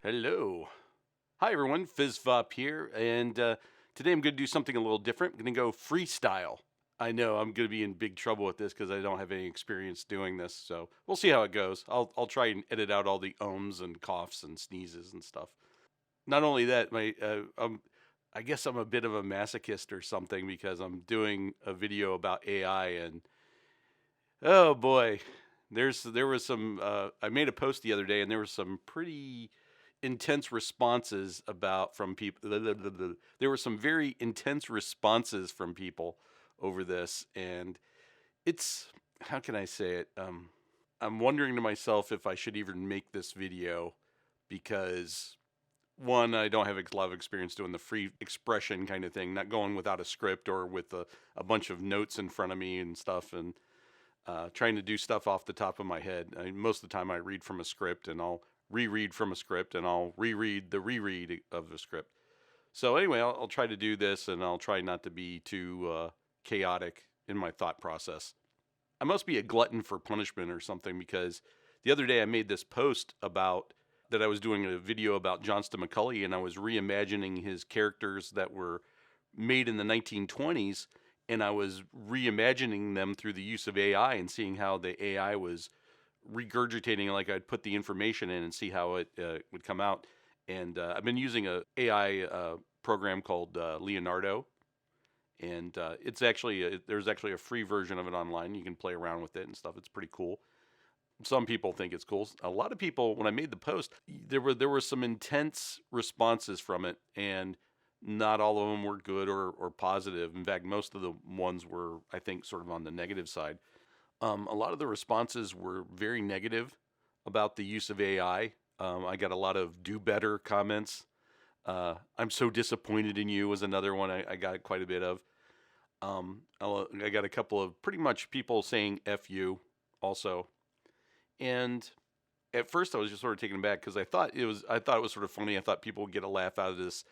Hello. Hi, everyone. FizzFop here. And today I'm going to do something a little different. I'm going to go freestyle. I know I'm going to be in big trouble with this because I don't have any experience doing this. So we'll see how it goes. I'll try and edit out all the ums and coughs and sneezes and stuff. Not only that, I guess I'm a bit of a masochist or something because I'm doing a video about AI and oh boy, there was some. I made a post the other day and there was some pretty intense responses about from people. There were some very intense responses from people over this, and it's how can I say it? I'm wondering to myself if I should even make this video because one, I don't have a lot of experience doing the free expression kind of thing, not going without a script or with a bunch of notes in front of me and stuff, and trying to do stuff off the top of my head. Most of the time I read from a script and I'll reread from a script and I'll reread the reread of the script. So anyway, I'll try to do this and I'll try not to be too chaotic in my thought process. I must be a glutton for punishment or something because the other day I made this post about that I was doing a video about Johnston McCulley and I was reimagining his characters that were made in the 1920s, and I was reimagining them through the use of AI and seeing how the AI was regurgitating, like I'd put the information in and see how it would come out. And I've been using a AI program called Leonardo, and it's actually there's actually a free version of it online. You can play around with it and stuff. It's pretty cool. Some people think it's cool. A lot of people, when I made the post, there were some intense responses from it, and not all of them were good or positive. In fact, most of the ones were, I think, sort of on the negative side. A lot of the responses were very negative about the use of AI. I got a lot of do better comments. I'm so disappointed in you was another one I got quite a bit of. I got a couple of pretty much people saying F you also. And at first I was just sort of taken aback because I thought it was sort of funny. I thought people would get a laugh out of this.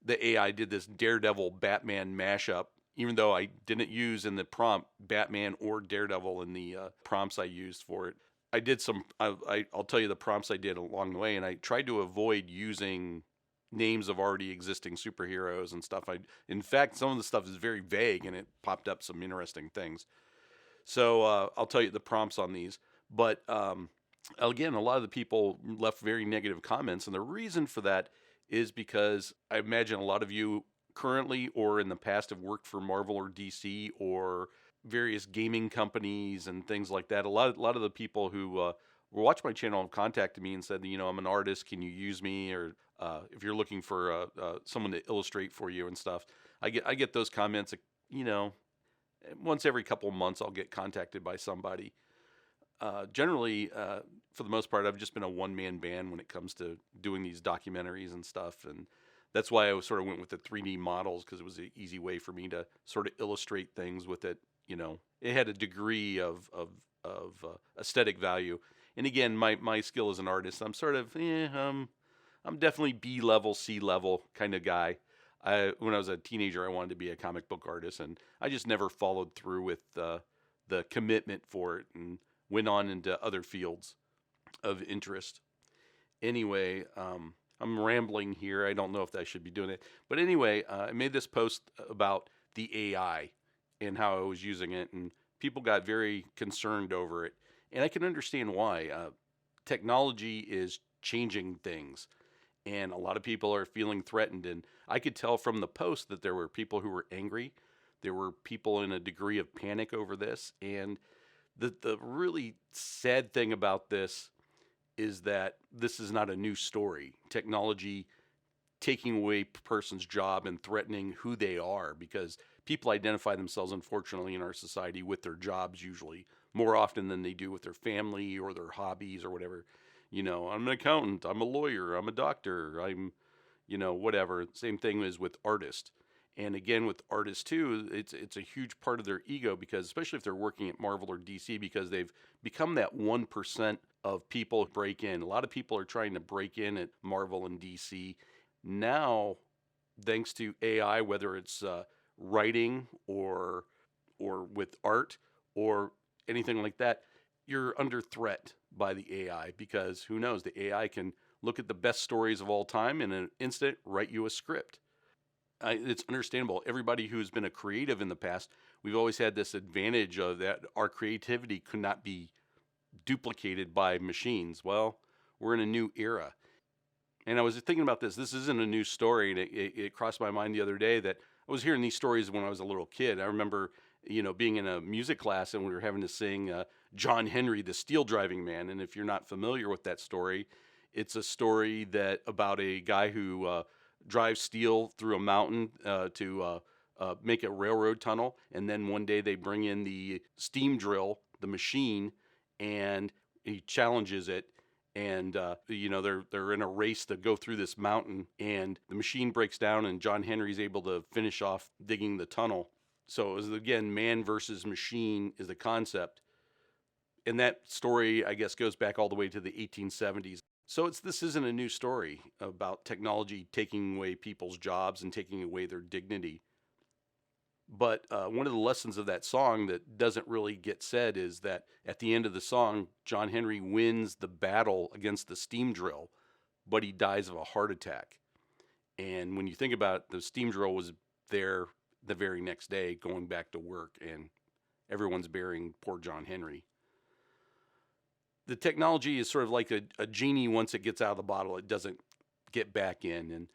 The AI did this Daredevil Batman mashup, even though I didn't use in the prompt Batman or Daredevil in the prompts I used for it. I did some, I'll tell you the prompts I did along the way, and I tried to avoid using names of already existing superheroes and stuff. In fact, some of the stuff is very vague, and it popped up some interesting things. So I'll tell you the prompts on these. But again, a lot of the people left very negative comments, and the reason for that is because I imagine a lot of you currently or in the past have worked for Marvel or DC or various gaming companies and things like that. A lot of the people who watch my channel have contacted me and said, I'm an artist. Can you use me? Or if you're looking for someone to illustrate for you and stuff, I get those comments. Once every couple of months, I'll get contacted by somebody. Generally, for the most part, I've just been a one-man band when it comes to doing these documentaries and stuff, and that's why I sort of went with the 3D models because it was an easy way for me to sort of illustrate things with it. It had a degree of aesthetic value, and again, my skill as an artist, I'm sort of, I'm definitely B level, C level kind of guy. When I was a teenager, I wanted to be a comic book artist, and I just never followed through with the commitment for it, and went on into other fields of interest. Anyway, I'm rambling here. I don't know if I should be doing it. But anyway, I made this post about the AI and how I was using it, and people got very concerned over it. And I can understand why. Technology is changing things, and a lot of people are feeling threatened. And I could tell from the post that there were people who were angry. There were people in a degree of panic over this, and the really sad thing about this is that this is not a new story. Technology taking away a person's job and threatening who they are, because people identify themselves, unfortunately, in our society with their jobs usually more often than they do with their family or their hobbies or whatever. I'm an accountant, I'm a lawyer, I'm a doctor, I'm, whatever. Same thing as with artists. And again, with artists too, it's a huge part of their ego, because especially if they're working at Marvel or DC, because they've become that 1% of people who break in. A lot of people are trying to break in at Marvel and DC. Now, thanks to AI, whether it's writing or with art or anything like that, you're under threat by the AI, because who knows, the AI can look at the best stories of all time, and in an instant, write you a script. It's understandable. Everybody who's been a creative in the past, we've always had this advantage of that our creativity could not be duplicated by machines. Well, we're in a new era. And I was thinking about this. This isn't a new story, and it crossed my mind the other day that I was hearing these stories when I was a little kid. I remember, being in a music class and we were having to sing John Henry, the Steel Driving Man. And if you're not familiar with that story, it's a story that about a guy who drives steel through a mountain to make a railroad tunnel. And then one day they bring in the steam drill, the machine, and he challenges it. And they're in a race to go through this mountain, and the machine breaks down, and John Henry's able to finish off digging the tunnel. So it was, again, man versus machine is the concept. And that story, I guess, goes back all the way to the 1870s. So this isn't a new story about technology taking away people's jobs and taking away their dignity. But one of the lessons of that song that doesn't really get said is that at the end of the song, John Henry wins the battle against the steam drill, but he dies of a heart attack. And when you think about it, the steam drill was there the very next day going back to work, and everyone's burying poor John Henry. The technology is sort of like a genie. Once it gets out of the bottle, it doesn't get back in. And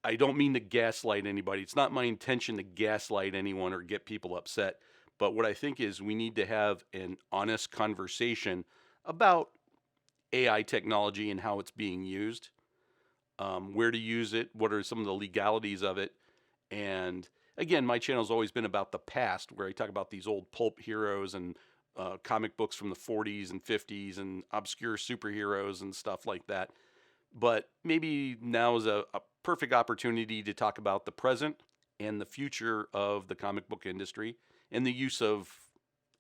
I don't mean to gaslight anybody. It's not my intention to gaslight anyone or get people upset. But what I think is we need to have an honest conversation about AI technology and how it's being used, where to use it, what are some of the legalities of it. And again, my channel's always been about the past, where I talk about these old pulp heroes and comic books from the 40s and 50s and obscure superheroes and stuff like that. But maybe now is a perfect opportunity to talk about the present and the future of the comic book industry and the use of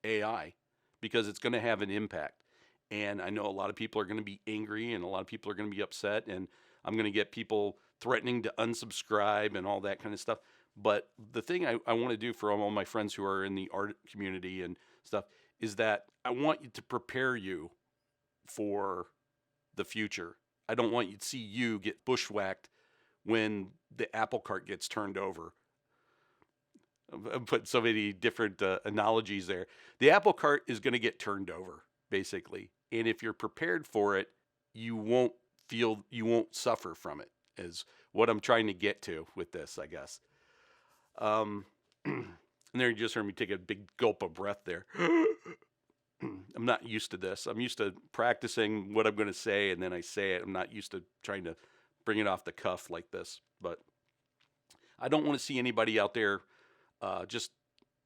AI, because it's going to have an impact. And I know a lot of people are going to be angry and a lot of people are going to be upset, and I'm going to get people threatening to unsubscribe and all that kind of stuff. But the thing I want to do for all my friends who are in the art community and stuff is that I want you to prepare you for the future. I don't want you to see you get bushwhacked when the apple cart gets turned over. I've put so many different analogies there. The apple cart is going to get turned over, basically. And if you're prepared for it, you won't suffer from it, is what I'm trying to get to with this, I guess. And there you just heard me take a big gulp of breath there. I'm not used to this. I'm used to practicing what I'm going to say, and then I say it. I'm not used to trying to bring it off the cuff like this. But I don't want to see anybody out there just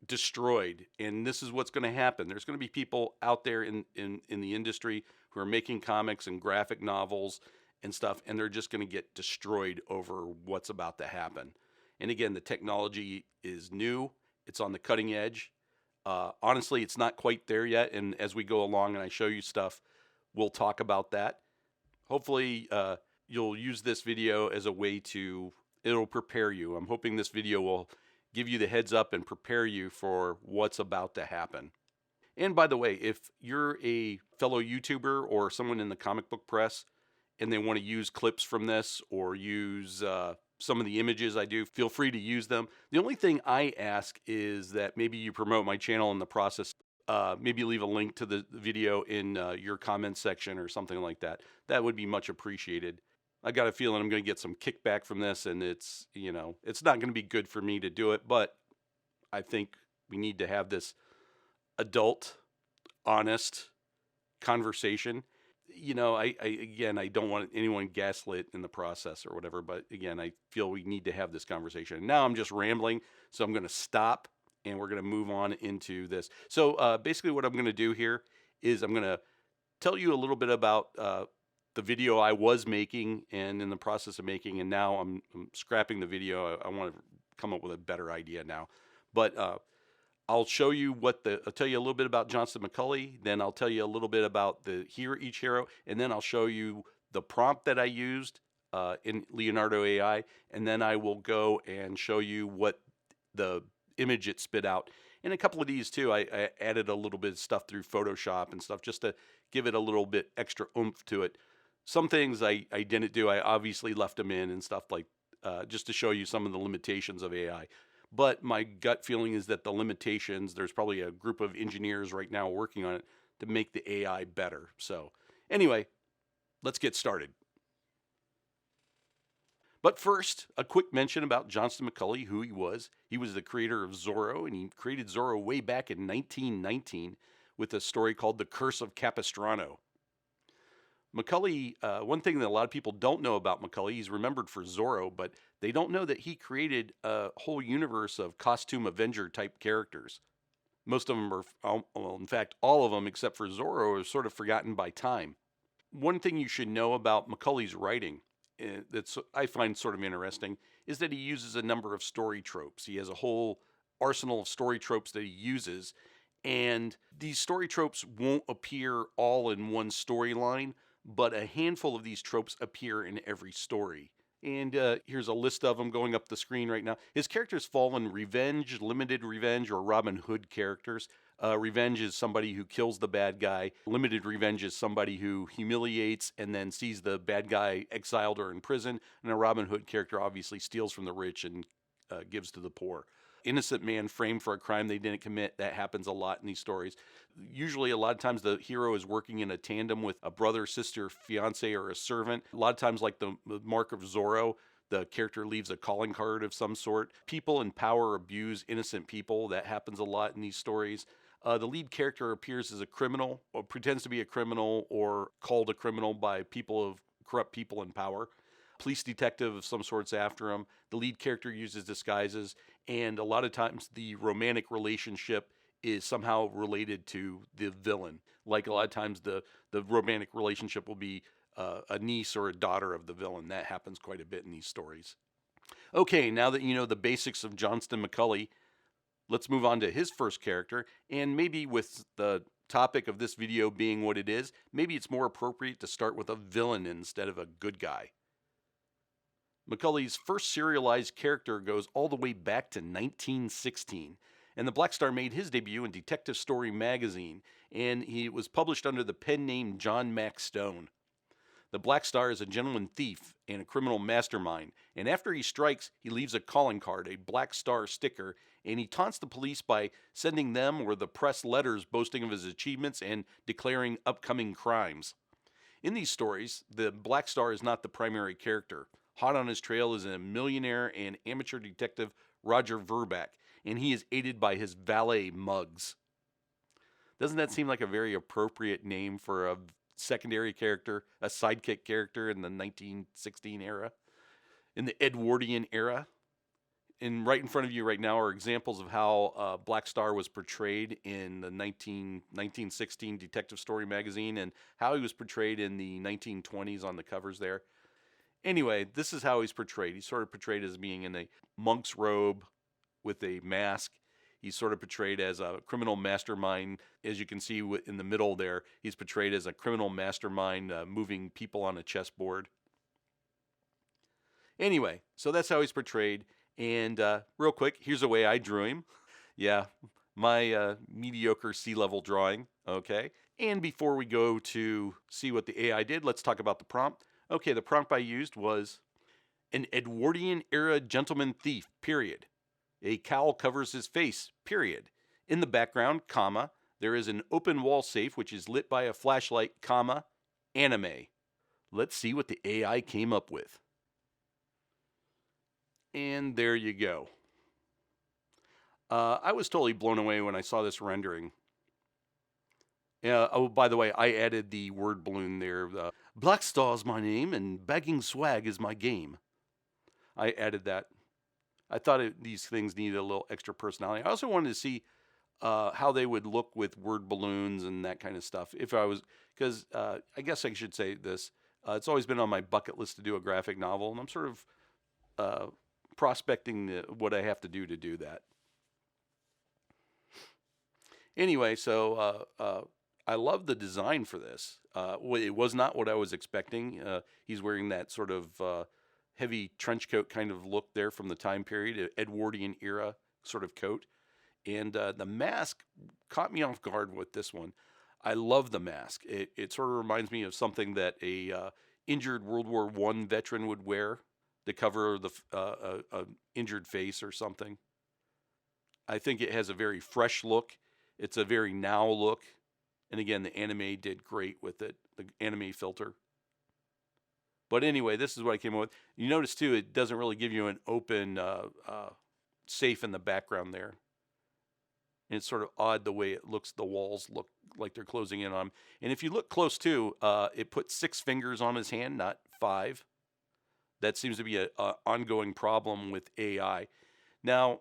destroyed. And this is what's going to happen. There's going to be people out there in the industry who are making comics and graphic novels and stuff, and they're just going to get destroyed over what's about to happen. And again, the technology is new. It's on the cutting edge. Honestly, it's not quite there yet. And as we go along and I show you stuff, we'll talk about that. Hopefully, you'll use this video as a way it'll prepare you. I'm hoping this video will give you the heads up and prepare you for what's about to happen. And by the way, if you're a fellow YouTuber or someone in the comic book press and they want to use clips from this or use some of the images I do, feel free to use them. The only thing I ask is that maybe you promote my channel in the process. Maybe leave a link to the video in your comments section or something like that. That would be much appreciated. I got a feeling I'm going to get some kickback from this, and it's not going to be good for me to do it, but I think we need to have this adult, honest conversation. I don't want anyone gaslit in the process or whatever, but again, I feel we need to have this conversation. Now I'm just rambling, so I'm going to stop and we're going to move on into this. So basically what I'm going to do here is I'm going to tell you a little bit about the video I was making and in the process of making, and now I'm scrapping the video. I want to come up with a better idea now. But I'll show you I'll tell you a little bit about Johnston McCulley, then I'll tell you a little bit about each hero, and then I'll show you the prompt that I used in Leonardo AI, and then I will go and show you what the image it spit out. And a couple of these too, I added a little bit of stuff through Photoshop and stuff just to give it a little bit extra oomph to it. Some things I didn't do. I obviously left them in and stuff like just to show you some of the limitations of AI. But my gut feeling is that the limitations, there's probably a group of engineers right now working on it to make the AI better. So, anyway, let's get started. But first, a quick mention about Johnston McCulley, who he was. He was the creator of Zorro, and he created Zorro way back in 1919 with a story called The Curse of Capistrano. McCulley, one thing that a lot of people don't know about McCulley, he's remembered for Zorro, but they don't know that he created a whole universe of costume Avenger type characters. Most of them are, well, in fact, all of them except for Zorro are sort of forgotten by time. One thing you should know about McCulley's writing that's I find sort of interesting is that he uses a number of story tropes. He has a whole arsenal of story tropes that he uses, and these story tropes won't appear all in one storyline, but a handful of these tropes appear in every story. And here's a list of them going up the screen right now. His characters fall in revenge, limited revenge, or Robin Hood characters. Revenge is somebody who kills the bad guy. Limited revenge is somebody who humiliates and then sees the bad guy exiled or in prison. And a Robin Hood character obviously steals from the rich and gives to the poor. Innocent man framed for a crime they didn't commit. That happens a lot in these stories. Usually, a lot of times, the hero is working in a tandem with a brother, sister, fiance, or a servant. A lot of times, like the Mark of Zorro, the character leaves a calling card of some sort. People in power abuse innocent people. That happens a lot in these stories. The lead character appears as a criminal, or pretends to be a criminal, or called a criminal by corrupt people in power. Police detective of some sort's after him. The lead character uses disguises, and a lot of times the romantic relationship is somehow related to the villain. Like a lot of times the romantic relationship will be a niece or a daughter of the villain. That happens quite a bit in these stories. Okay, now that you know the basics of Johnston McCulley, let's move on to his first character, and maybe with the topic of this video being what it is, maybe it's more appropriate to start with a villain instead of a good guy. McCulley's first serialized character goes all the way back to 1916, and the Black Star made his debut in Detective Story magazine, and he was published under the pen name John Mac Stone. The Black Star is a gentleman thief and a criminal mastermind, and after he strikes, he leaves a calling card, a Black Star sticker, and he taunts the police by sending them or the press letters boasting of his achievements and declaring upcoming crimes. In these stories, the Black Star is not the primary character. Hot on his trail is a millionaire and amateur detective Roger Verback, and he is aided by his valet Muggs. Doesn't that seem like a very appropriate name for a secondary character, a sidekick character in the 1916 era, in the Edwardian era? And right in front of you right now are examples of how Black Star was portrayed in the 1916 Detective Story magazine and how he was portrayed in the 1920s on the covers there. Anyway, this is how he's portrayed. He's sort of portrayed as being in a monk's robe with a mask. He's sort of portrayed as a criminal mastermind. As you can see in the middle there, he's portrayed as a criminal mastermind moving people on a chessboard. Anyway, so that's how he's portrayed. And real quick, here's the way I drew him. Yeah, my mediocre C-level drawing. Okay. And before we go to see what the AI did, let's talk about the prompt. Okay, the prompt I used was an Edwardian-era gentleman thief, period. A cowl covers his face, period. In the background, comma, there is an open wall safe which is lit by a flashlight, comma, anime. Let's see what the AI came up with. And there you go. I was totally blown away when I saw this rendering. Oh, by the way, I added the word balloon there. Black Star's my name, and bagging swag is my game. I added that. I thought these things needed a little extra personality. I also wanted to see how they would look with word balloons and that kind of stuff. Because I guess I should say this. It's always been on my bucket list to do a graphic novel, and I'm sort of prospecting what I have to do that. Anyway, so I love the design for this. It was not what I was expecting. He's wearing that sort of heavy trench coat kind of look there from the time period, Edwardian era sort of coat. And the mask caught me off guard with this one. I love the mask. It sort of reminds me of something that a injured World War I veteran would wear to cover the injured face or something. I think it has a very fresh look. It's a very now look. And again, the anime did great with it, the anime filter. But anyway, this is what I came up with. You notice too, it doesn't really give you an open safe in the background there. And it's sort of odd the way it looks. The walls look like they're closing in on him. And if you look close too, it puts 6 fingers on his hand, not 5. That seems to be an ongoing problem with AI. Now,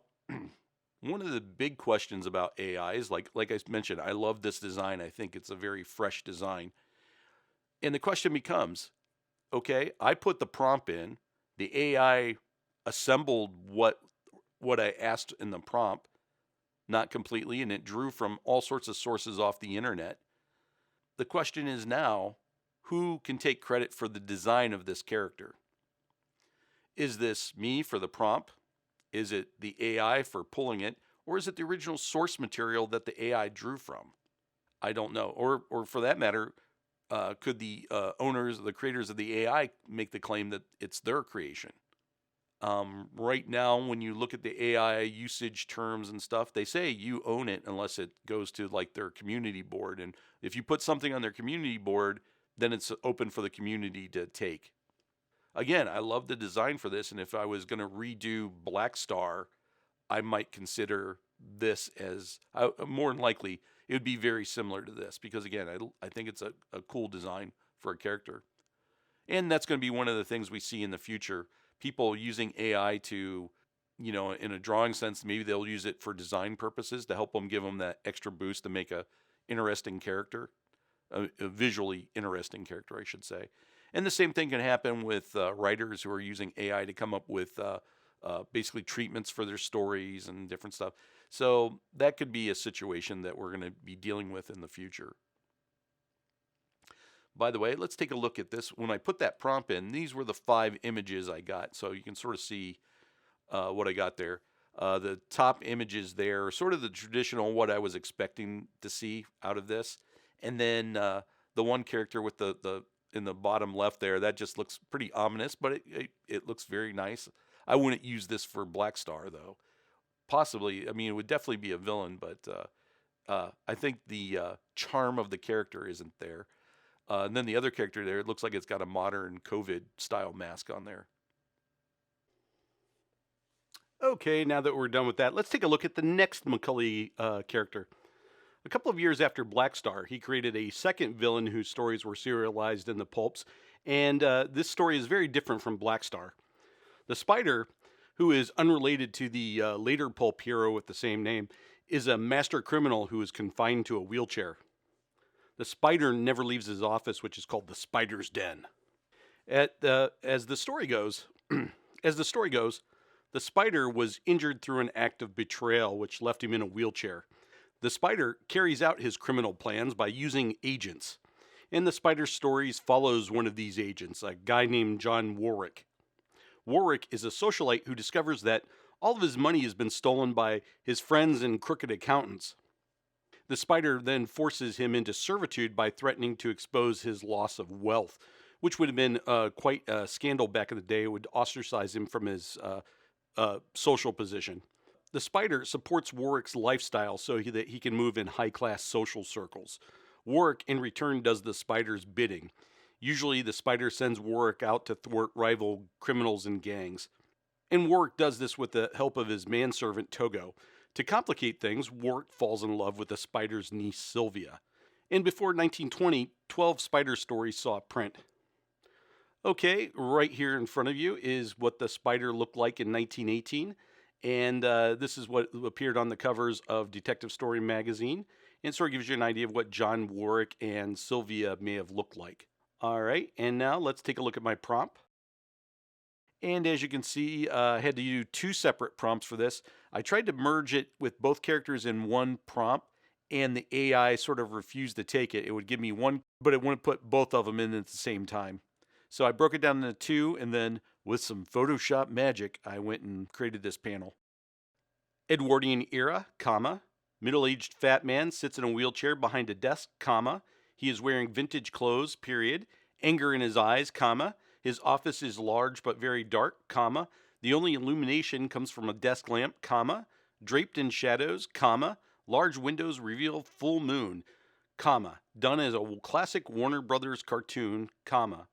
one of the big questions about AI is, like I mentioned, I love this design. I think it's a very fresh design. And the question becomes, okay, I put the prompt in, the AI assembled what I asked in the prompt, not completely, and it drew from all sorts of sources off the internet. The question is now, who can take credit for the design of this character? Is this me for the prompt? Is it the AI for pulling it? Or is it the original source material that the AI drew from? I don't know. Or for that matter, could the owners, the creators of the AI make the claim that it's their creation? Right now, when you look at the AI usage terms and stuff, they say you own it unless it goes to like their community board. And if you put something on their community board, then it's open for the community to take. Again, I love the design for this, and if I was going to redo Black Star, I might consider this as, more than likely, it would be very similar to this, because again, I think it's a cool design for a character. And that's going to be one of the things we see in the future. People using AI to, in a drawing sense, maybe they'll use it for design purposes to help them, give them that extra boost to make a interesting character, a visually interesting character, I should say. And the same thing can happen with writers who are using AI to come up with basically treatments for their stories and different stuff. So that could be a situation that we're going to be dealing with in the future. By the way, let's take a look at this. When I put that prompt in, these were the 5 images I got. So you can sort of see what I got there. The top images there are sort of the traditional, what I was expecting to see out of this. And then the one character with the in the bottom left there, that just looks pretty ominous, but it looks very nice. I wouldn't use this for Black Star, though. Possibly, I mean, it would definitely be a villain, but I think the charm of the character isn't there. And then the other character there, it looks like it's got a modern COVID-style mask on there. Okay, now that we're done with that, let's take a look at the next McCulley character. A couple of years after Black Star, he created a second villain whose stories were serialized in the pulps, and this story is very different from Black Star. The Spider, who is unrelated to the later pulp hero with the same name, is a master criminal who is confined to a wheelchair. The Spider never leaves his office, which is called the Spider's Den. As the story goes, the Spider was injured through an act of betrayal, which left him in a wheelchair. The Spider carries out his criminal plans by using agents. And the Spider's stories follows one of these agents, a guy named John Warwick. Warwick is a socialite who discovers that all of his money has been stolen by his friends and crooked accountants. The Spider then forces him into servitude by threatening to expose his loss of wealth, which would have been quite a scandal back in the day. It would ostracize him from his social position. The Spider supports Warwick's lifestyle so that he can move in high-class social circles. Warwick, in return, does the Spider's bidding. Usually, the Spider sends Warwick out to thwart rival criminals and gangs. And Warwick does this with the help of his manservant, Togo. To complicate things, Warwick falls in love with the Spider's niece, Sylvia. And before 1920, 12 Spider stories saw print. Okay, right here in front of you is what the Spider looked like in 1918. And this is what appeared on the covers of Detective Story magazine. And sort of gives you an idea of what John Warwick and Sylvia may have looked like. All right, and now let's take a look at my prompt. And as you can see, I had to do 2 separate prompts for this. I tried to merge it with both characters in one prompt, and the AI sort of refused to take it. It would give me one, but it wouldn't put both of them in at the same time. So I broke it down into 2, and then with some Photoshop magic, I went and created this panel. Edwardian era, comma, middle-aged fat man sits in a wheelchair behind a desk, comma, he is wearing vintage clothes, period, Anger in his eyes, comma. His office is large but very dark, comma. The only illumination comes from a desk lamp, comma. Draped in shadows, comma. Large windows reveal full moon, comma. Done as a classic Warner Brothers cartoon, comma.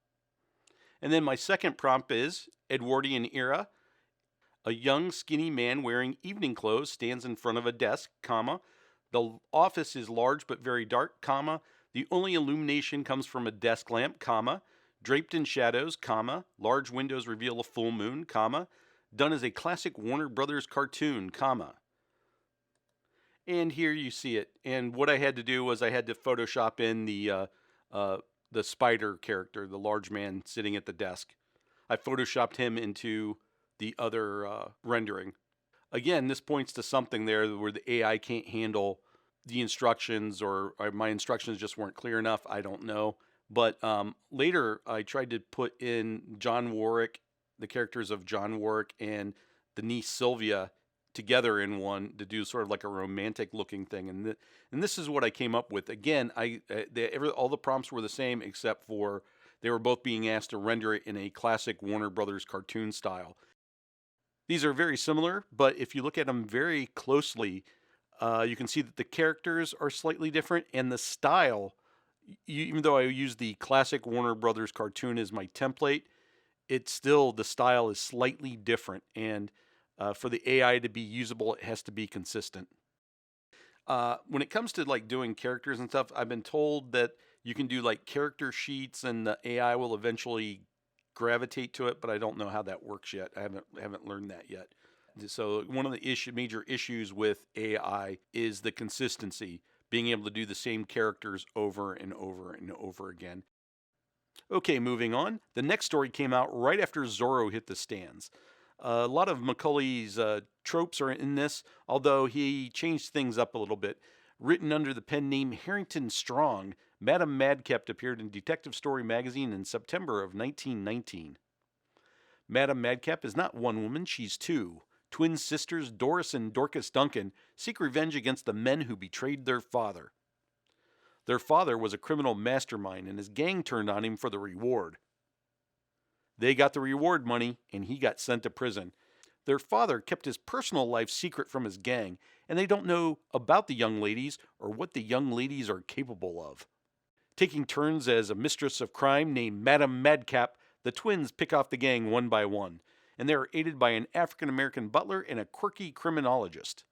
And then my second prompt is Edwardian era. A young, skinny man wearing evening clothes stands in front of a desk, comma. The office is large but very dark, comma. The only illumination comes from a desk lamp, comma. Draped in shadows, comma. Large windows reveal a full moon, comma. Done as a classic Warner Brothers cartoon, comma. And here you see it. And what I had to do was I had to Photoshop in the spider character, the large man sitting at the desk. I Photoshopped him into the other rendering. Again, this points to something there where the AI can't handle the instructions, or my instructions just weren't clear enough. I don't know. But later I tried to put in John Warwick, the characters of John Warwick and the niece Sylvia together in one to do sort of like a romantic looking thing. And this is what I came up with. Again, all the prompts were the same except for they were both being asked to render it in a classic Warner Brothers cartoon style. These are very similar, but if you look at them very closely, you can see that the characters are slightly different, and the style, even though I use the classic Warner Brothers cartoon as my template, the style is slightly different, and for the AI to be usable, it has to be consistent. When it comes to like doing characters and stuff, I've been told that you can do like character sheets, and the AI will eventually gravitate to it, but I don't know how that works yet. I haven't learned that yet. So one of the major issues with AI is the consistency, being able to do the same characters over and over and over again. Okay, moving on. The next story came out right after Zorro hit the stands. A lot of McCulley's tropes are in this, although he changed things up a little bit. Written under the pen name Harrington Strong, Madame Madcap appeared in Detective Story magazine in September of 1919. Madame Madcap is not one woman, she's two. Twin sisters Doris and Dorcas Duncan seek revenge against the men who betrayed their father. Their father was a criminal mastermind, and his gang turned on him for the reward. They got the reward money, and he got sent to prison. Their father kept his personal life secret from his gang, and they don't know about the young ladies or what the young ladies are capable of. Taking turns as a mistress of crime named Madame Madcap, the twins pick off the gang one by one, and they are aided by an African-American butler and a quirky criminologist.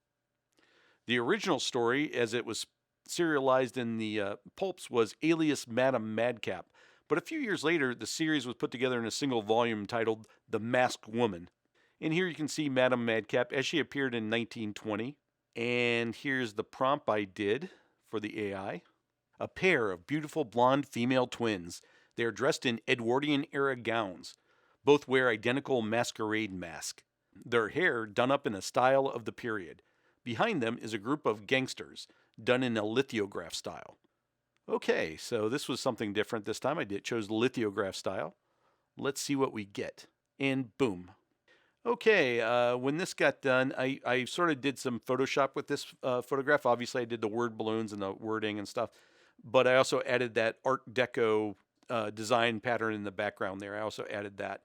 The original story, as it was serialized in the pulps, was Alias Madame Madcap, but a few years later, the series was put together in a single volume titled The Masked Woman. And here you can see Madame Madcap as she appeared in 1920. And here's the prompt I did for the AI. A pair of beautiful blonde female twins. They are dressed in Edwardian-era gowns. Both wear identical masquerade masks. Their hair done up in a style of the period. Behind them is a group of gangsters, done in a lithograph style. Okay, so this was something different this time. I chose the lithograph style. Let's see what we get. And boom. Okay, when this got done, I sort of did some Photoshop with this photograph. Obviously, I did the word balloons and the wording and stuff, but I also added that Art Deco design pattern in the background there. I also added that.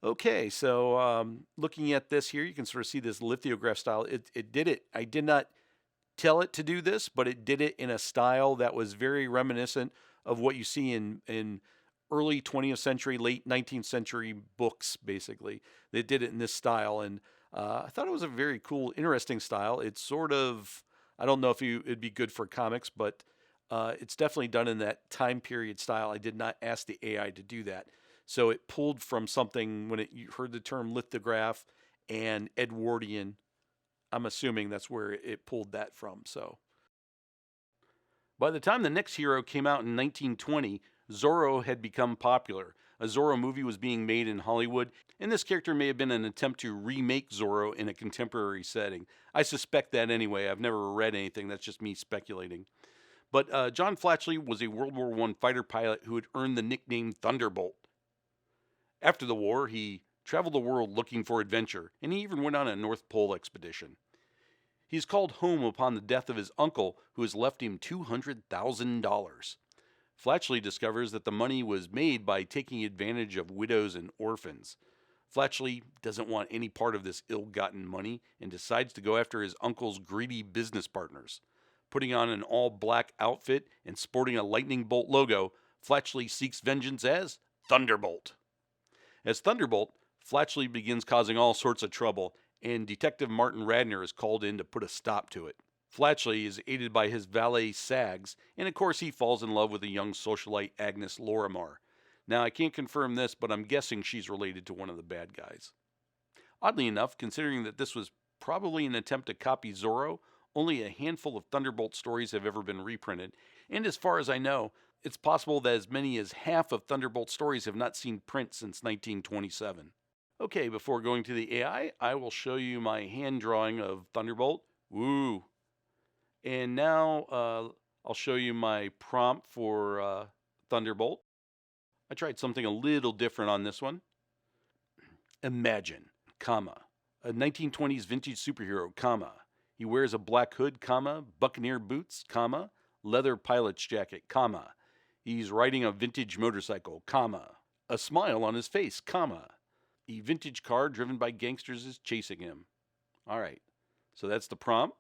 Okay, so looking at this here, you can sort of see this lithograph style. It did it. I did not tell it to do this, but it did it in a style that was very reminiscent of what you see in early 20th century, late 19th century books, basically. They did it in this style, and I thought it was a very cool, interesting style. It's sort of, I don't know if it'd be good for comics, but it's definitely done in that time period style. I did not ask the AI to do that. So it pulled from something, when you heard the term lithograph and Edwardian, I'm assuming that's where it pulled that from. So by the time the next hero came out in 1920, Zorro had become popular. A Zorro movie was being made in Hollywood, and this character may have been an attempt to remake Zorro in a contemporary setting. I suspect that anyway. I've never read anything. That's just me speculating. But John Flatchley was a World War I fighter pilot who had earned the nickname Thunderbolt. After the war, he traveled the world looking for adventure, and he even went on a North Pole expedition. He is called home upon the death of his uncle, who has left him $200,000. Flatchley discovers that the money was made by taking advantage of widows and orphans. Flatchley doesn't want any part of this ill-gotten money and decides to go after his uncle's greedy business partners. Putting on an all-black outfit and sporting a lightning bolt logo, Flatchley seeks vengeance as Thunderbolt. As Thunderbolt, Flatchley begins causing all sorts of trouble, and Detective Martin Radner is called in to put a stop to it. Flatchley is aided by his valet Sags, and of course he falls in love with a young socialite Agnes Lorimar. Now, I can't confirm this, but I'm guessing she's related to one of the bad guys. Oddly enough, considering that this was probably an attempt to copy Zorro, only a handful of Thunderbolt stories have ever been reprinted, and as far as I know, it's possible that as many as half of Thunderbolt stories have not seen print since 1927. Okay, before going to the AI, I will show you my hand drawing of Thunderbolt. Woo! And now I'll show you my prompt for Thunderbolt. I tried something a little different on this one. Imagine, comma, a 1920s vintage superhero, comma. He wears a black hood, comma, buccaneer boots, comma, leather pilot's jacket, comma. He's riding a vintage motorcycle, comma. A smile on his face, comma. A vintage car driven by gangsters is chasing him. All right, so that's the prompt.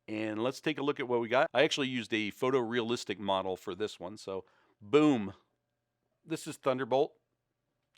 And let's take a look at what we got. I actually used a photorealistic model for this one, so boom. This is Thunderbolt,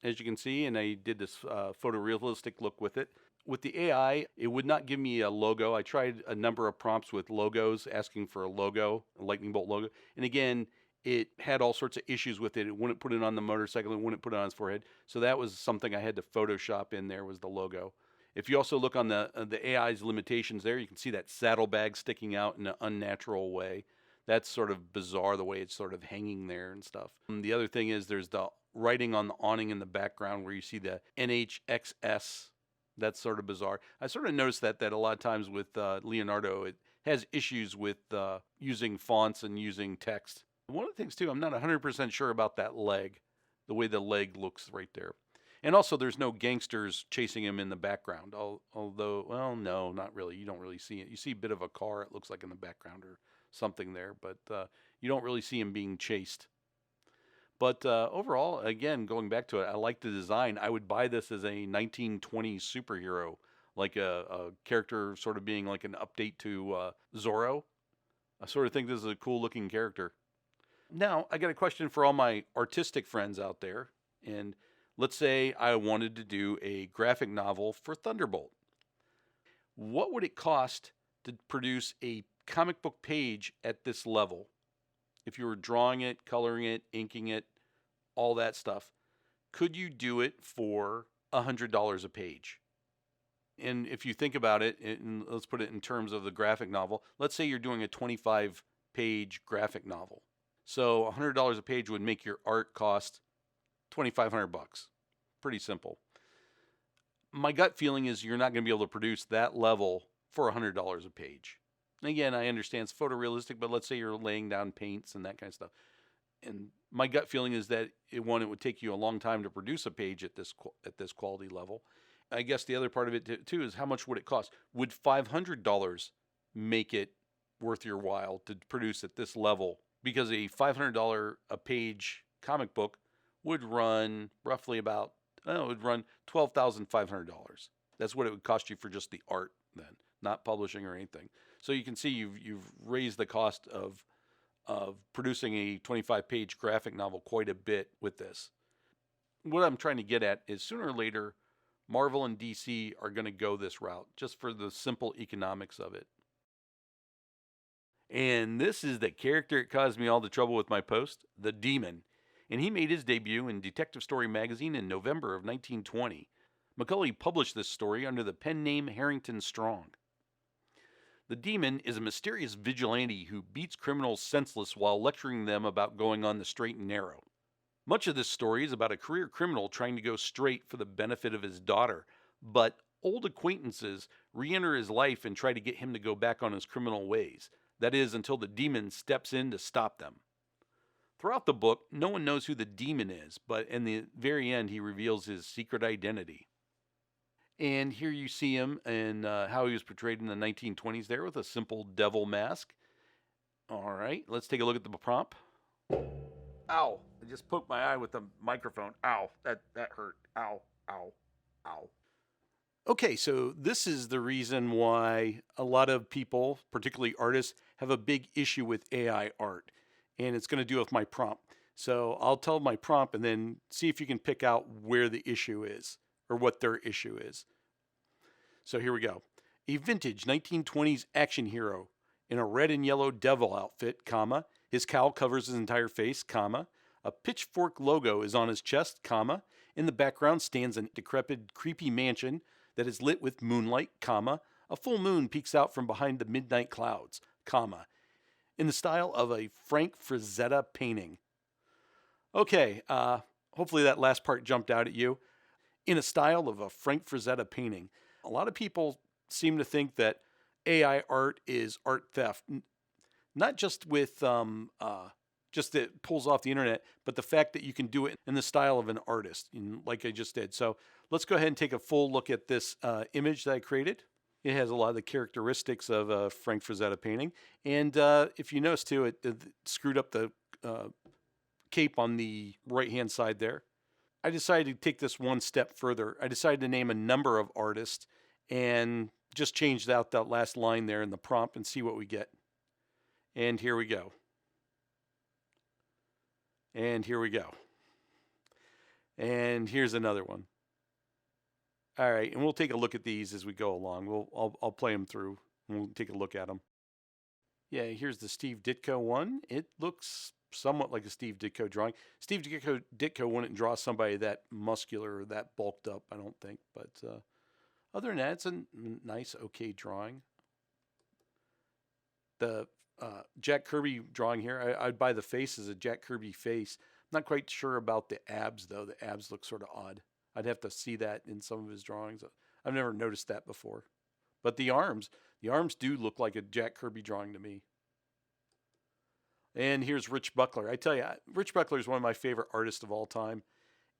as you can see, and I did this photorealistic look with it. With the AI, it would not give me a logo. I tried a number of prompts with logos, asking for a logo, a lightning bolt logo. And again, it had all sorts of issues with it. It wouldn't put it on the motorcycle. It wouldn't put it on his forehead. So that was something I had to Photoshop in there, was the logo. If you also look on the AI's limitations there, you can see that saddlebag sticking out in an unnatural way. That's sort of bizarre, the way it's sort of hanging there and stuff. And the other thing is there's the writing on the awning in the background where you see the NHXS. That's sort of bizarre. I sort of noticed that a lot of times with Leonardo, it has issues with using fonts and using text. One of the things, too, I'm not 100% sure about that leg, the way the leg looks right there. And also, there's no gangsters chasing him in the background, although, well, no, not really. You don't really see it. You see a bit of a car, it looks like, in the background or something there, but you don't really see him being chased. But overall, again, going back to it, I like the design. I would buy this as a 1920s superhero, like a character sort of being like an update to Zorro. I sort of think this is a cool looking character. Now, I got a question for all my artistic friends out there. And let's say I wanted to do a graphic novel for Thunderbolt. What would it cost to produce a comic book page at this level? If you were drawing it, coloring it, inking it, all that stuff, could you do it for $100 a page? And if you think about it, and let's put it in terms of the graphic novel, let's say you're doing a 25-page graphic novel. So $100 a page would make your art cost $2,500. Pretty simple. My gut feeling is you're not going to be able to produce that level for $100 a page. Again, I understand it's photorealistic, but let's say you're laying down paints and that kind of stuff. And my gut feeling is that it would take you a long time to produce a page at this quality level. I guess the other part of it too is how much would it cost? Would $500 make it worth your while to produce at this level? Because a $500 a page comic book would run roughly about, it would run $12,500. That's what it would cost you for just the art then, not publishing or anything. So you can see you've raised the cost of producing a 25-page graphic novel quite a bit with this. What I'm trying to get at is sooner or later, Marvel and DC are going to go this route just for the simple economics of it. And this is the character that caused me all the trouble with my post, the Demon. And he made his debut in Detective Story magazine in November of 1920. McCulley published this story under the pen name Harrington Strong. The Demon is a mysterious vigilante who beats criminals senseless while lecturing them about going on the straight and narrow. Much of this story is about a career criminal trying to go straight for the benefit of his daughter, but old acquaintances re-enter his life and try to get him to go back on his criminal ways. That is, until the Demon steps in to stop them. Throughout the book, no one knows who the Demon is, but in the very end, he reveals his secret identity. And here you see him and how he was portrayed in the 1920s there with a simple devil mask. All right, let's take a look at the prompt. Ow! I just poked my eye with the microphone. Ow! That hurt. Ow! Ow! Ow! Okay, so this is the reason why a lot of people, particularly artists, have a big issue with AI art. And it's going to do with my prompt. So I'll tell my prompt and then see if you can pick out where the issue is or what their issue is. So here we go. A vintage 1920s action hero in a red and yellow devil outfit, comma, his cowl covers his entire face, comma, a pitchfork logo is on his chest, comma, in the background stands a decrepit, creepy mansion that is lit with moonlight, comma, a full moon peeks out from behind the midnight clouds, comma, in the style of a Frank Frazetta painting. Okay, hopefully that last part jumped out at you. In a style of a Frank Frazetta painting. A lot of people seem to think that AI art is art theft, not just with just that it pulls off the internet, but the fact that you can do it in the style of an artist, like I just did. So let's go ahead and take a full look at this image that I created. It has a lot of the characteristics of a Frank Frazetta painting. And if you notice too, it screwed up the cape on the right-hand side there. I decided to take this one step further. I decided to name a number of artists and just changed out that last line there in the prompt and see what we get. And here we go. And here we go. And here's another one. All right, and we'll take a look at these as we go along. I'll play them through and we'll take a look at them. Yeah, here's the Steve Ditko one. It looks somewhat like a Steve Ditko drawing. Steve Ditko wouldn't draw somebody that muscular or that bulked up, I don't think. But other than that, it's a nice, okay drawing. The Jack Kirby drawing here, I'd buy the face as a Jack Kirby face. I'm not quite sure about the abs, though. The abs look sort of odd. I'd have to see that in some of his drawings. I've never noticed that before. But the arms do look like a Jack Kirby drawing to me. And here's Rich Buckler. I tell you, Rich Buckler is one of my favorite artists of all time.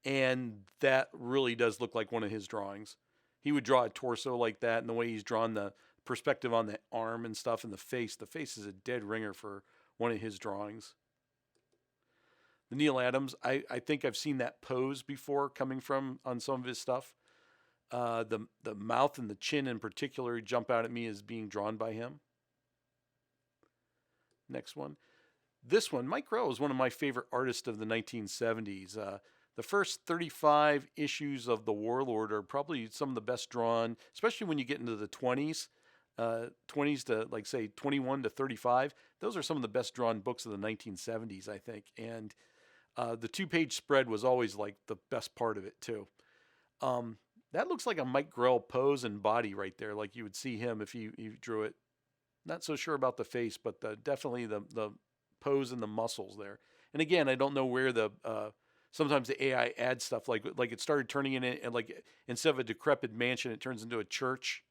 And that really does look like one of his drawings. He would draw a torso like that, and the way he's drawn the perspective on the arm and stuff and the face is a dead ringer for one of his drawings. The Neil Adams, I think I've seen that pose before coming from on some of his stuff. The mouth and the chin in particular jump out at me as being drawn by him. Next one. This one, Mike Rowe, is one of my favorite artists of the 1970s. The first 35 issues of The Warlord are probably some of the best drawn, especially when you get into the 20s. 20s to, like, say, 21 to 35. Those are some of the best drawn books of the 1970s, I think. And the two-page spread was always, like, the best part of it, too. That looks like a Mike Grell pose and body right there, like you would see him if you drew it. Not so sure about the face, but definitely the pose and the muscles there. And again, I don't know where the sometimes the AI adds stuff like it started turning in it, and like instead of a decrepit mansion, it turns into a church.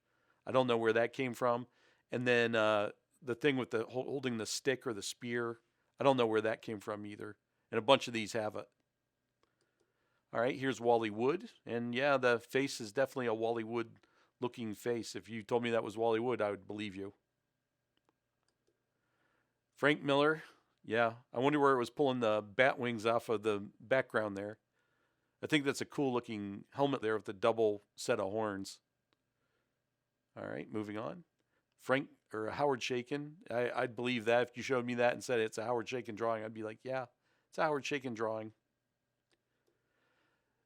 I don't know where that came from. And then the thing with the holding the stick or the spear, I don't know where that came from either. And a bunch of these have it. All right, here's Wally Wood. And yeah, the face is definitely a Wally Wood looking face. If you told me that was Wally Wood, I would believe you. Frank Miller. Yeah, I wonder where it was pulling the bat wings off of the background there. I think that's a cool looking helmet there with the double set of horns. All right, moving on. Howard Chaykin. I'd believe that if you showed me that and said it's a Howard Chaykin drawing, I'd be like, yeah, it's a Howard Chaykin drawing.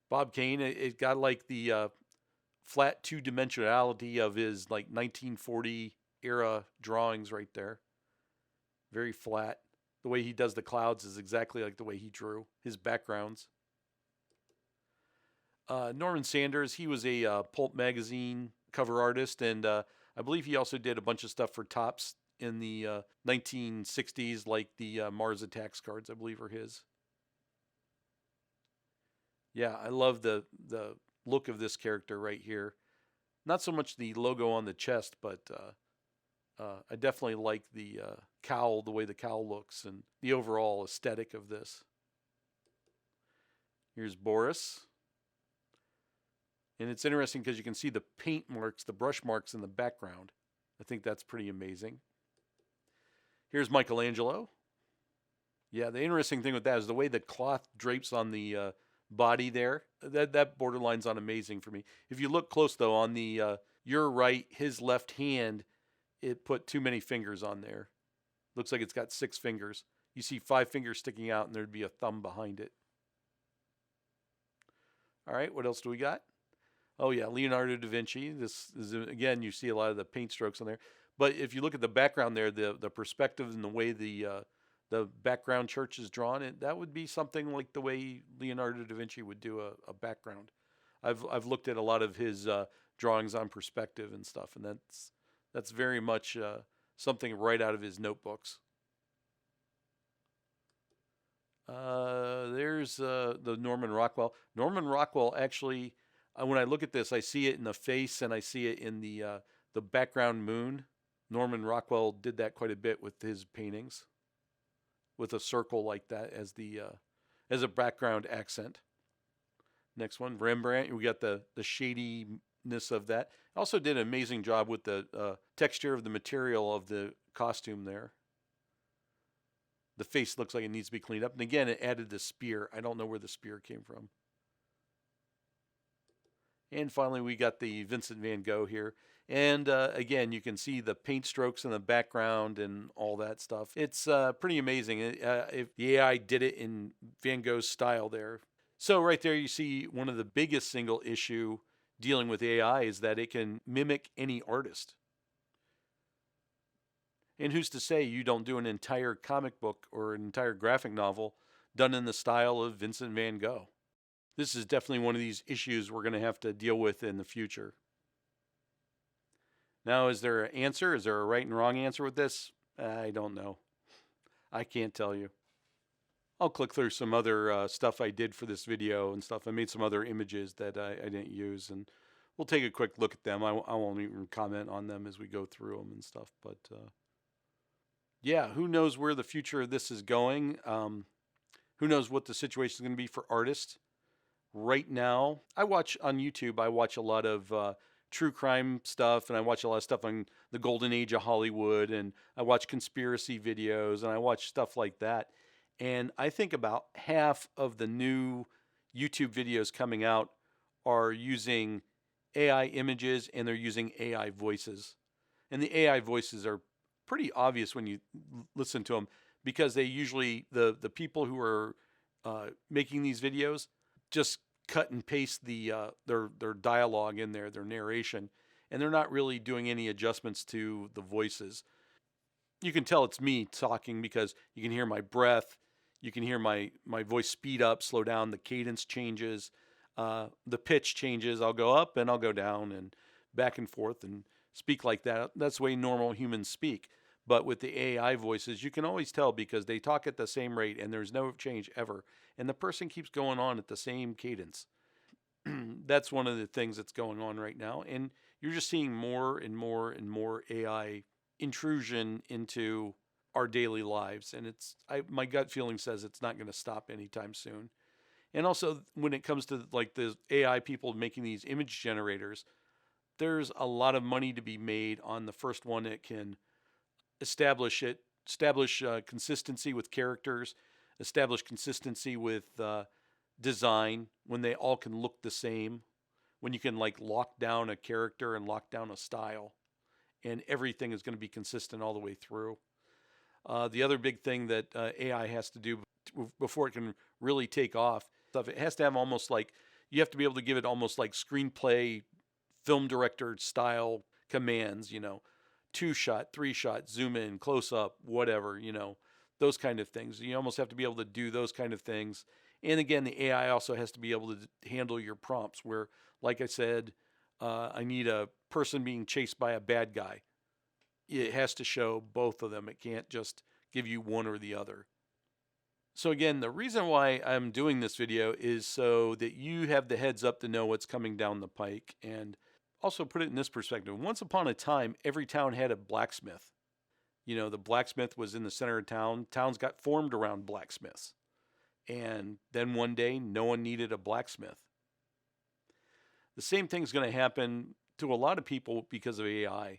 Bob Kane, it got like the flat two-dimensionality of his like 1940 era drawings right there. Very flat. The way he does the clouds is exactly like the way he drew his backgrounds. Norman Sanders, he was a pulp magazine cover artist, and I believe he also did a bunch of stuff for Topps in the 1960s, like the Mars Attacks cards, I believe are his. Yeah, I love the look of this character right here. Not so much the logo on the chest, but I definitely like the cowl, the way the cowl looks, and the overall aesthetic of this. Here's Boris. And it's interesting because you can see the paint marks, the brush marks in the background. I think that's pretty amazing. Here's Michelangelo. Yeah, the interesting thing with that is the way the cloth drapes on the body there. That borderline's on amazing for me. If you look close though, on the your right, his left hand, it put too many fingers on there. Looks like it's got 6 fingers. You see 5 fingers sticking out, and there'd be a thumb behind it. All right, what else do we got? Oh yeah, Leonardo da Vinci. This is, again, you see a lot of the paint strokes on there. But if you look at the background there, the perspective and the way the background church is drawn, that would be something like the way Leonardo da Vinci would do a background. I've looked at a lot of his drawings on perspective and stuff, and that's very much something right out of his notebooks. There's the Norman Rockwell. Norman Rockwell actually, when I look at this, I see it in the face and I see it in the background moon. Norman Rockwell did that quite a bit with his paintings, with a circle like that as a background accent. Next one, Rembrandt. We got the shadiness of that. Also did an amazing job with the texture of the material of the costume there. The face looks like it needs to be cleaned up. And again, it added the spear. I don't know where the spear came from. And finally, we got the Vincent van Gogh here. And again, you can see the paint strokes in the background and all that stuff. It's pretty amazing if the AI did it in Van Gogh's style there. So right there, you see one of the biggest single issue dealing with AI is that it can mimic any artist. And who's to say you don't do an entire comic book or an entire graphic novel done in the style of Vincent van Gogh? This is definitely one of these issues we're going to have to deal with in the future. Now, is there an answer? Is there a right and wrong answer with this? I don't know. I can't tell you. I'll click through some other stuff I did for this video and stuff. I made some other images that I didn't use, and we'll take a quick look at them. I won't even comment on them as we go through them and stuff, but yeah, who knows where the future of this is going? Who knows what the situation is going to be for artists? Right now, I watch on YouTube, I watch a lot of true crime stuff, and I watch a lot of stuff on the golden age of Hollywood, and I watch conspiracy videos, and I watch stuff like that. And I think about half of the new YouTube videos coming out are using AI images, and they're using AI voices. And the AI voices are pretty obvious when you listen to them, because they usually, the people who are making these videos just cut and paste their dialogue in there, their narration, and they're not really doing any adjustments to the voices. You can tell it's me talking because you can hear my breath, you can hear my voice speed up, slow down, the cadence changes, the pitch changes. I'll go up and I'll go down and back and forth and speak like that. That's the way normal humans speak. But with the AI voices, you can always tell because they talk at the same rate and there's no change ever. And the person keeps going on at the same cadence. That's one of the things that's going on right now. And you're just seeing more and more and more AI intrusion into our daily lives. And my gut feeling says it's not going to stop anytime soon. And also when it comes to like the AI people making these image generators, there's a lot of money to be made on the first one that can establish consistency with characters, establish consistency with design, when they all can look the same, when you can like lock down a character and lock down a style, and everything is going to be consistent all the way through. The other big thing that AI has to do before it can really take off, it has to have almost like, you have to be able to give it almost like screenplay, film director style commands, 2-shot, 3-shot, zoom in, close up, whatever, those kind of things. You almost have to be able to do those kind of things. And again, the AI also has to be able to handle your prompts where, like I said, I need a person being chased by a bad guy. It has to show both of them. It can't just give you one or the other. So again, the reason why I'm doing this video is so that you have the heads up to know what's coming down the pike. And also put it in this perspective. Once upon a time, every town had a blacksmith. The blacksmith was in the center of town. Towns got formed around blacksmiths. And then one day, no one needed a blacksmith. The same thing's going to happen to a lot of people because of AI.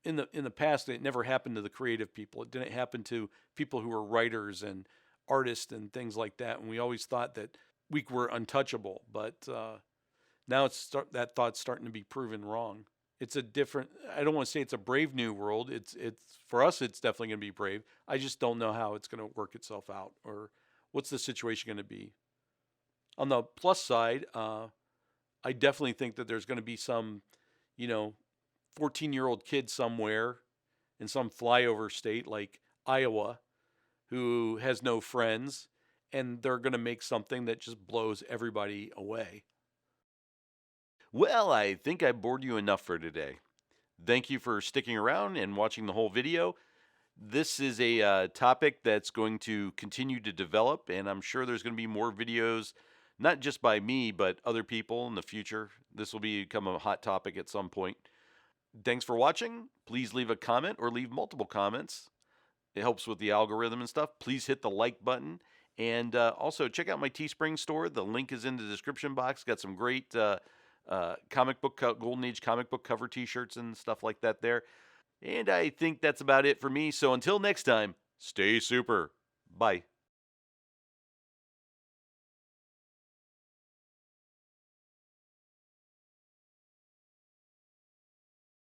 In the past, it never happened to the creative people. It didn't happen to people who were writers and artists and things like that, and we always thought that we were untouchable. But now that thought's starting to be proven wrong. It's a different. I don't want to say it's a brave new world. It's for us. It's definitely going to be brave. I just don't know how it's going to work itself out, or what's the situation going to be. On the plus side, I definitely think that there's going to be some, 14-year-old kid somewhere in some flyover state like Iowa who has no friends, and they're going to make something that just blows everybody away. Well, I think I bored you enough for today. Thank you for sticking around and watching the whole video. This is a topic that's going to continue to develop, and I'm sure there's going to be more videos, not just by me, but other people in the future. This will become a hot topic at some point. Thanks for watching. Please leave a comment or leave multiple comments. It helps with the algorithm and stuff. Please hit the like button. And also check out my Teespring store. The link is in the description box. Got some great Golden Age comic book cover t-shirts and stuff like that there. And I think that's about it for me. So until next time, stay super. Bye.